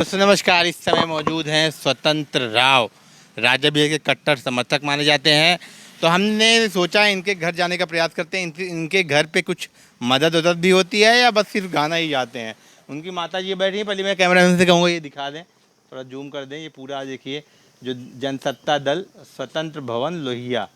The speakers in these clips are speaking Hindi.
दोस्तों नमस्कार। इस समय मौजूद हैं स्वतंत्र राव, राजा भैया के कट्टर समर्थक माने जाते हैं। तो हमने सोचा इनके घर जाने का प्रयास करते हैं। इनके घर पे कुछ मदद उदद भी होती है या बस सिर्फ गाना ही गाते हैं। उनकी माता जी बैठी हैं। पहले मैं कैमरामैन से कहूँगा ये दिखा दें, थोड़ा जूम कर दें। ये पूरा देखिए, जो जनसत्ता दल स्वतंत्र भवन लोहिया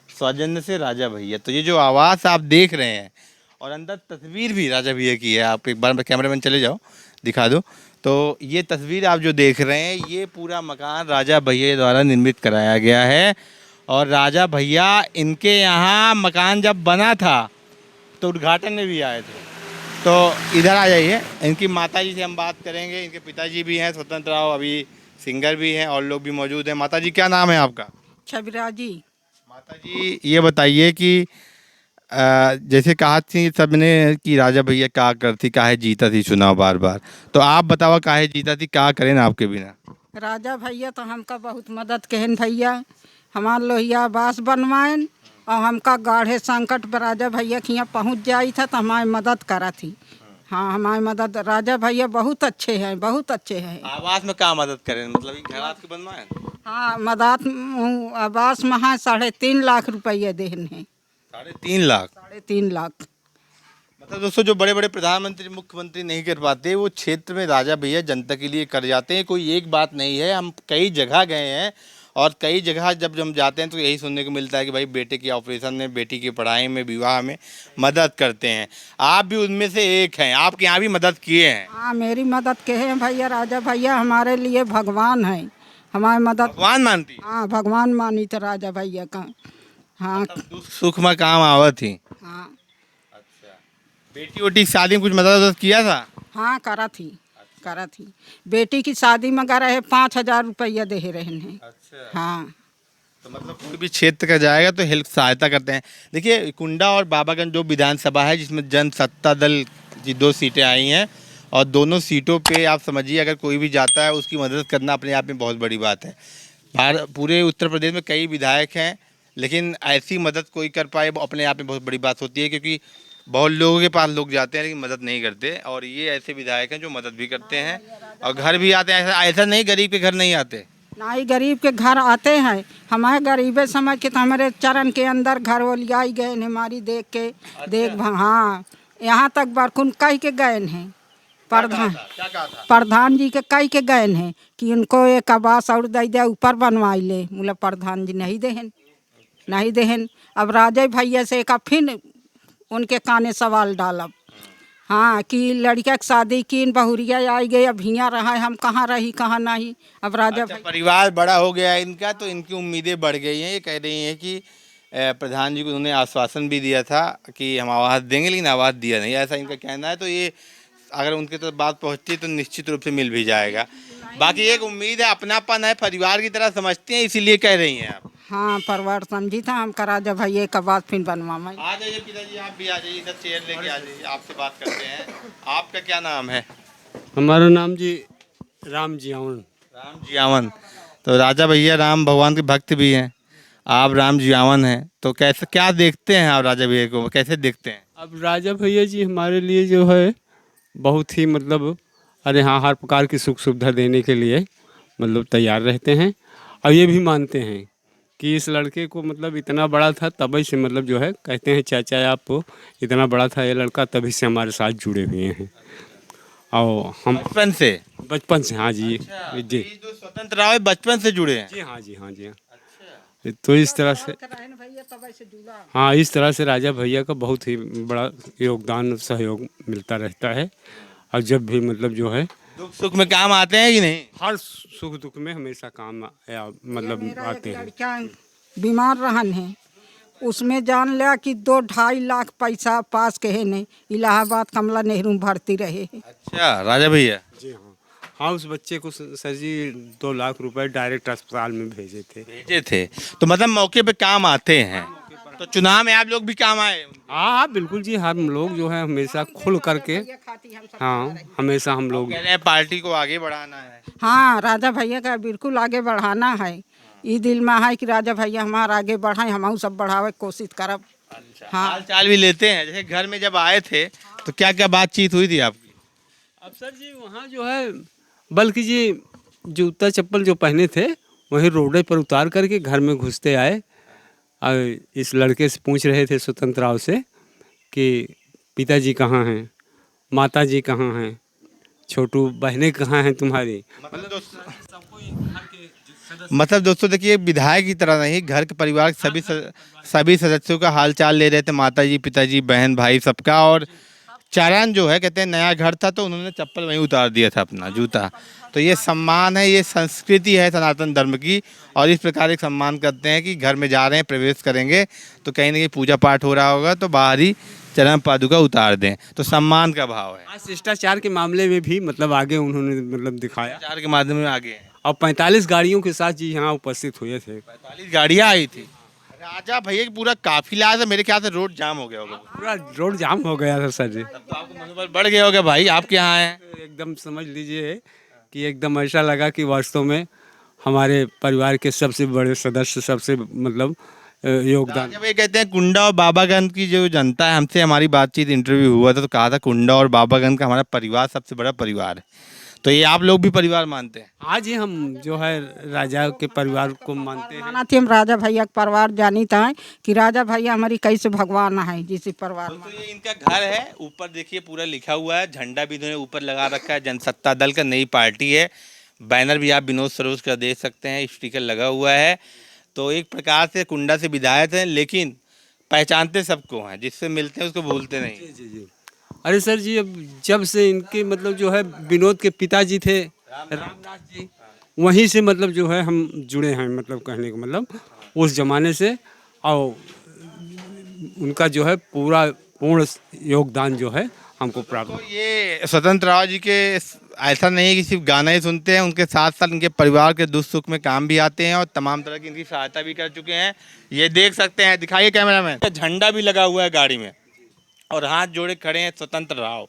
सौजन्य से राजा भैया। तो ये जो आवास आप देख रहे हैं और अंदर तस्वीर भी राजा भैया की है। आप एक बार कैमरामैन चले जाओ, दिखा दो। तो ये तस्वीर आप जो देख रहे हैं, ये पूरा मकान राजा भैया द्वारा निर्मित कराया गया है। और राजा भैया इनके यहाँ मकान जब बना था तो उद्घाटन में भी आए थे। तो इधर आ जाइए, इनकी माता जी से हम बात करेंगे। इनके पिताजी भी हैं स्वतंत्र राव, अभी सिंगर भी हैं और लोग भी मौजूद हैं। माता जी क्या नाम है आपका? छबराजी। माता जी ये बताइए कि जैसे कहा थी सबने कि राजा भैया क्या करती, काहे जीता थी चुनाव बार बार, तो आप बताओ काहे जीता थी, क्या करें ना आपके बिना? राजा भैया तो हमका बहुत मदद कहन भैया, हमार लोहिया आवास बनवाएन और हमका गाढ़े संकट पर राजा भैया के यहाँ पहुँच जाई था तो हमारी मदद करा थी। हाँ, हमारी मदद राजा भैया बहुत अच्छे हैं, बहुत अच्छे हैं। आवास में क्या मदद करें, मतलब ये घर आपके बनवाएं? हाँ, मदद आवास में 3.5 लाख रुपये देन है। 3.5 लाख? 3.5 लाख। मतलब दोस्तों, जो बड़े बड़े प्रधानमंत्री मुख्यमंत्री नहीं कर पाते, वो क्षेत्र में राजा भैया जनता के लिए कर जाते हैं। कोई एक बात नहीं है, हम कई जगह गए हैं और कई जगह जब हम जाते हैं तो यही सुनने को मिलता है कि भाई बेटे के ऑपरेशन में, बेटी की पढ़ाई में, विवाह में मदद करते हैं। आप भी उनमें से एक हैं, आपके यहाँ भी मदद किए हैं। हाँ, मेरी मदद कहे हैं भैया। राजा भैया हमारे लिए भगवान है, हमारी मदद भगवान मानती? हाँ, भगवान मानी तो राजा भैया का। हाँ मतलब दुख सुख में काम आवत थी। हाँ। अच्छा, बेटी वोटी की शादी में कुछ मदद किया था? हाँ, करा थी, करा थी। बेटी की शादी में करा है, 5,000 रुपया दे रहे हैं। अच्छा। हाँ। तो मतलब कोई भी क्षेत्र का जाएगा तो हेल्प सहायता करते हैं। देखिए, कुंडा और बाबागंज जो विधानसभा है, जिसमें जनसत्ता दल की 2 सीटें आई हैं और दोनों सीटों पे आप समझिए अगर कोई भी जाता है उसकी मदद करना अपने आप में बहुत बड़ी बात है। पूरे उत्तर प्रदेश में कई विधायक हैं, लेकिन ऐसी मदद कोई कर पाए वो अपने आप में बहुत बड़ी बात होती है, क्योंकि बहुत लोगों के पास लोग जाते हैं लेकिन मदद नहीं करते। और ये ऐसे विधायक हैं जो मदद भी करते हैं और घर भी आते हैं। ऐसा नहीं गरीब के घर नहीं आते, ना ही गरीब के घर आते हैं। हमारे गरीबे समझ के तो हमारे चरण के अंदर घर वो लियाई गए हैं, हमारी देख के। देख हाँ, यहाँ तक बरकुन कह के गए हैं। प्रधान जी के कह के गए हैं कि उनको एक आवास और दे दे, ऊपर बनवाई ले। बोला प्रधान जी नहीं देहन, नहीं देहन। अब राजा भैया से का फिर उनके काने सवाल डालब। हाँ, कि लड़का की शादी की, बहुरिया आई गई, अब हियाँ रहा है, हम कहाँ रही कहाँ नहीं। अब राजा अच्छा, परिवार बड़ा हो गया है इनका, तो इनकी उम्मीदें बढ़ गई हैं। ये कह रही हैं कि प्रधान जी को उन्होंने आश्वासन भी दिया था कि हम आवास देंगे, लेकिन आवास दिया नहीं, ऐसा इनका कहना है। तो ये अगर उनके तक बात पहुंचती है तो निश्चित रूप से मिल भी जाएगा। बाकी एक उम्मीद है, अपनापन है, परिवार की तरह समझती हैं, इसीलिए कह रही हैं आप। हाँ, परिवार समझी था हम का राजा भैया का बात फिर बनवा। आ जाइए पिताजी, आप भी आ जाइए, इधर चेयर लेके आ जाइए, आपसे बात करते हैं। आपका क्या नाम है? हमारा नाम जी राम जियावन। राम जियावन। तो राजा भैया राम भगवान के भक्त भी हैं, आप राम जियावन हैं, तो कैसे क्या देखते हैं आप राजा भैया को, कैसे देखते हैं? अब राजा भैया जी हमारे लिए जो है बहुत ही मतलब अरे हाँ, हर प्रकार की सुख सुविधा देने के लिए मतलब तैयार रहते हैं। और ये भी मानते हैं कि इस लड़के को मतलब इतना बड़ा था तभी से मतलब जो है कहते हैं चाचा आप इतना बड़ा था ये लड़का तभी से हमारे साथ जुड़े हुए हैं। और हम बचपन से? बचपन से, हाँ जी। अच्छा, जी ये जो स्वतंत्र राव है बचपन से जुड़े हैं? जी हाँ, जी हाँ, जी हाँ। तो इस तरह से हाँ, इस तरह से राजा भैया का बहुत ही बड़ा योगदान सहयोग मिलता रहता है। और जब भी मतलब जो है दुख सुख में काम आते हैं कि नहीं? हर सुख दुख में हमेशा काम मतलब आते हैं। लड़का बीमार रहन है, उसमें जान लिया कि 2-2.5 लाख पैसा पास के है नहीं, इलाहाबाद कमला नेहरू में भर्ती रहे। अच्छा, राजा भैया? जी हाँ। हाँ, उस बच्चे को सर जी 2 लाख रुपए डायरेक्ट अस्पताल में भेजे थे। तो मतलब मौके पे काम आते हैं। तो चुनाव में आप लोग भी काम आए? हाँ, बिल्कुल जी। हम लोग जो है हमेशा खुल करके, हाँ, हमेशा हम लोग कह रहे हैं पार्टी को आगे बढ़ाना है। हाँ, राजा भैया का बिल्कुल आगे बढ़ाना है। ये दिल में है कि राजा भैया हमारा आगे बढ़ाए, हम सब बढ़ावे कोशिश करब। अच्छा, हाँ। हाल चाल भी लेते हैं। जैसे घर में जब आए थे तो क्या क्या बातचीत हुई थी आपकी? अब सर जी वहाँ जो है बल्कि ये जूता चप्पल जो पहने थे वहीं रोडे पर उतार करके घर में घुसते आए और इस लड़के से पूछ रहे थे स्वतंत्र राव से कि पिताजी कहाँ हैं, माताजी कहाँ हैं, छोटू बहनें कहाँ हैं तुम्हारी। मतलब दोस्तों देखिए, विधायक की तरह नहीं, घर के परिवार के सभी सदस्यों का हालचाल ले रहे थे, माताजी पिताजी बहन भाई सबका। और चारण जो है, कहते हैं नया घर था तो उन्होंने चप्पल वहीं उतार दिया था अपना जूता। तो ये सम्मान है, ये संस्कृति है सनातन धर्म की। और इस प्रकार एक सम्मान करते हैं कि घर में जा रहे हैं, प्रवेश करेंगे तो कहीं ना कहीं पूजा पाठ हो रहा होगा तो बाहर ही चरण पादुका उतार दें, तो सम्मान का भाव है। आज शिष्टाचार के मामले में भी मतलब आगे उन्होंने मतलब दिखाया प्रचार के माध्यम में आगे हैं। और 45 गाड़ियों के साथ जी यहाँ उपस्थित हुए थे। 45 गाड़ियाँ आई थी। राजा भैया की पूरा काफिला आया था, मेरे ख्याल से रोड जाम हो गया होगा। पूरा रोड जाम हो गया था सर जी। तब तो आपको मनोबल बढ़ गया होगा भाई, आपके यहाँ हैं। एकदम समझ लीजिए कि एकदम ऐसा लगा कि वास्तव में हमारे परिवार के सबसे बड़े सदस्य, सबसे मतलब योगदान। जब ये कहते हैं कुंडा और बाबागंज की जो जनता है, हमसे हमारी बातचीत इंटरव्यू हुआ था तो कहा था कुंडा और बाबागंज का हमारा परिवार सबसे बड़ा परिवार है। तो ये आप लोग भी परिवार मानते हैं? आज ही हम जो है राजा के परिवार को मानते हैं। माना थी हम राजा भैया का परिवार जानी था कि राजा भैया हमारी कैसे भगवान है जिसे परिवार तो ये इनका घर है, ऊपर देखिए पूरा लिखा हुआ है, झंडा भी इन्होंने ऊपर लगा रखा है, जनसत्ता दल का नई पार्टी है। बैनर भी आप विनोद सरोज का देख सकते हैं, स्टिकर लगा हुआ है। तो एक प्रकार से कुंडा से विधायक हैं, लेकिन पहचानते सबको हैं, जिससे मिलते हैं उसको भूलते नहीं। जी जी जी। अरे सर जी, अब जब से इनके मतलब जो है विनोद के पिताजी थे रामदास जी, वहीं से मतलब जो है हम जुड़े हैं, मतलब कहने का मतलब उस जमाने से। और उनका जो है पूरा पूर्ण योगदान जो है हमको प्राप्त। तो ये स्वतंत्र राव जी के ऐसा नहीं है कि सिर्फ गाना ही सुनते हैं, उनके साथ साथ उनके परिवार के दुख सुख में काम भी आते हैं और तमाम तरह की इनकी सहायता भी कर चुके हैं। ये देख सकते हैं, दिखाइए कैमरामैन, झंडा भी लगा हुआ है गाड़ी में और हाथ जोड़े खड़े हैं स्वतंत्र राव।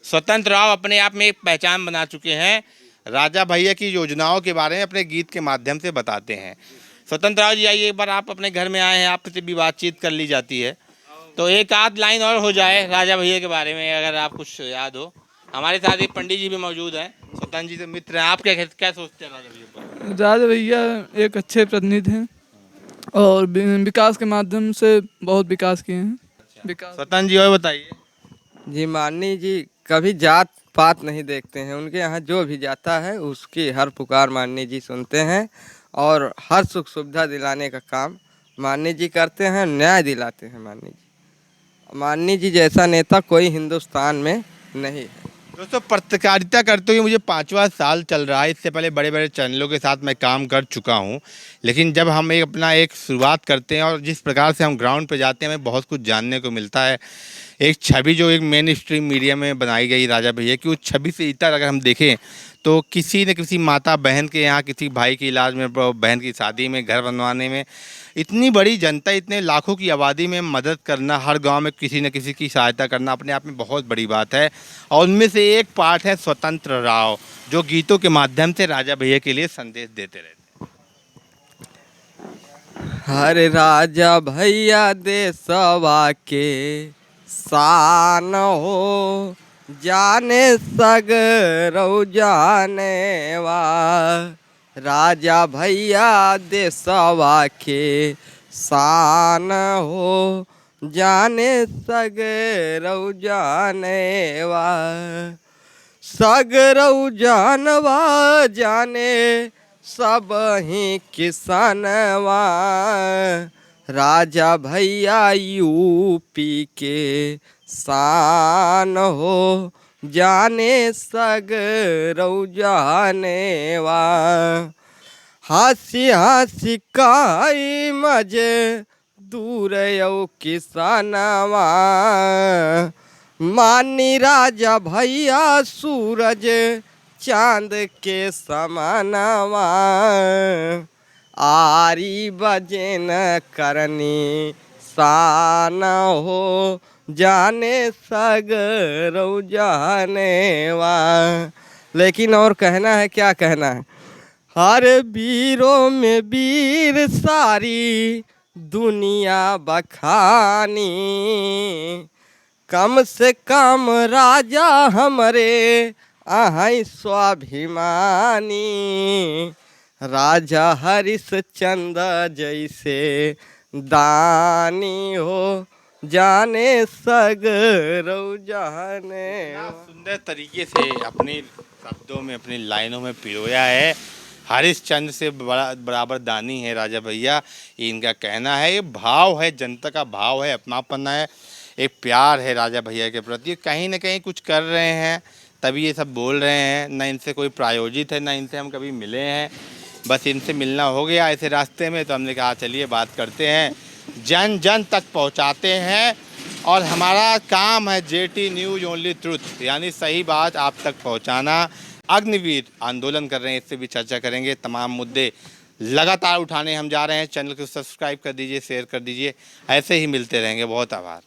स्वतंत्र राव अपने आप में एक पहचान बना चुके हैं, राजा भैया की योजनाओं के बारे में अपने गीत के माध्यम से बताते हैं। स्वतंत्र राव जी आइए, एक बार आप अपने घर में आए हैं, आपसे भी बातचीत कर ली जाती है, तो एक आध लाइन और हो जाए राजा भैया के बारे में, अगर आप कुछ याद हो। हमारे साथ एक पंडित जी भी मौजूद हैं, स्वतंत्र जी से मित्र हैं। आप क्या सोचते हैं राजा भैया पर? राजा भैया एक अच्छे प्रतिनिधि हैं और विकास के माध्यम से बहुत विकास किए हैं। विकास। स्वतंत्र जी और बताइए। जी माननीय जी कभी जात पात नहीं देखते हैं, उनके यहाँ जो भी जाता है उसकी हर पुकार माननीय जी सुनते हैं और हर सुख सुविधा दिलाने का काम माननीय जी करते हैं, न्याय दिलाते हैं माननीय जी। माननीय जी जैसा नेता कोई हिंदुस्तान में नहीं है। दोस्तों, पत्रकारिता करते हुए मुझे 5वां साल चल रहा है। इससे पहले बड़े बड़े चैनलों के साथ मैं काम कर चुका हूं, लेकिन जब हम अपना एक शुरुआत करते हैं और जिस प्रकार से हम ग्राउंड पे जाते हैं, हमें बहुत कुछ जानने को मिलता है। एक छवि जो एक मेन स्ट्रीम मीडिया में बनाई गई राजा भैया की, उस छवि से इतर अगर हम देखें तो किसी न किसी माता बहन के यहाँ, किसी भाई के इलाज में, बहन की शादी में, घर बनवाने में, इतनी बड़ी जनता, इतने लाखों की आबादी में मदद करना, हर गांव में किसी न किसी की सहायता करना अपने आप में बहुत बड़ी बात है। और उनमें से एक पार्ट है स्वतंत्र राव, जो गीतों के माध्यम से राजा भैया के लिए संदेश देते रहते हैं। हरे राजा भैया देशवा के शान हो, जाने सगरौ जाने वा। राजा भैया देशवा के शान हो, जाने सगरौ जाने वा। सगरौ जानवा जाने सब ही किसनवा। राजा भैया यूपी के शान हो, जाने सगरौ जानेवा। हंसी हंसी काई मजे दूर यौ किसनवा। मानी राजा भैया सूरज चांद के समानवा। आरी बजन करनी शान हो, जाने सगरौ जानेवा। लेकिन और कहना है, क्या कहना है। हर वीरों में वीर सारी दुनिया बखानी। कम से कम राजा हमरे आहै स्वाभिमानी, राजा हरिश्चंद्र जैसे दानी हो, जाने सगरौ जाने। सुंदर तरीके से अपने शब्दों में, अपनी लाइनों में पिरोया है। हरिश्चंद्र से बराबर दानी है राजा भैया, ये इनका कहना है। ये भाव है, जनता का भाव है, अपनापन है, एक प्यार है राजा भैया के प्रति। कहीं ना कहीं कुछ कर रहे हैं तभी ये सब बोल रहे हैं, ना इनसे कोई प्रायोजित है, ना इनसे हम कभी मिले हैं। बस इनसे मिलना हो गया ऐसे रास्ते में, तो हमने कहा चलिए बात करते हैं। जन जन तक पहुंचाते हैं और हमारा काम है जेटी न्यूज़ ओनली ट्रुथ, यानी सही बात आप तक पहुंचाना। अग्निवीर आंदोलन कर रहे हैं, इससे भी चर्चा करेंगे। तमाम मुद्दे लगातार उठाने हम जा रहे हैं। चैनल को सब्सक्राइब कर दीजिए, शेयर कर दीजिए। ऐसे ही मिलते रहेंगे। बहुत आभार।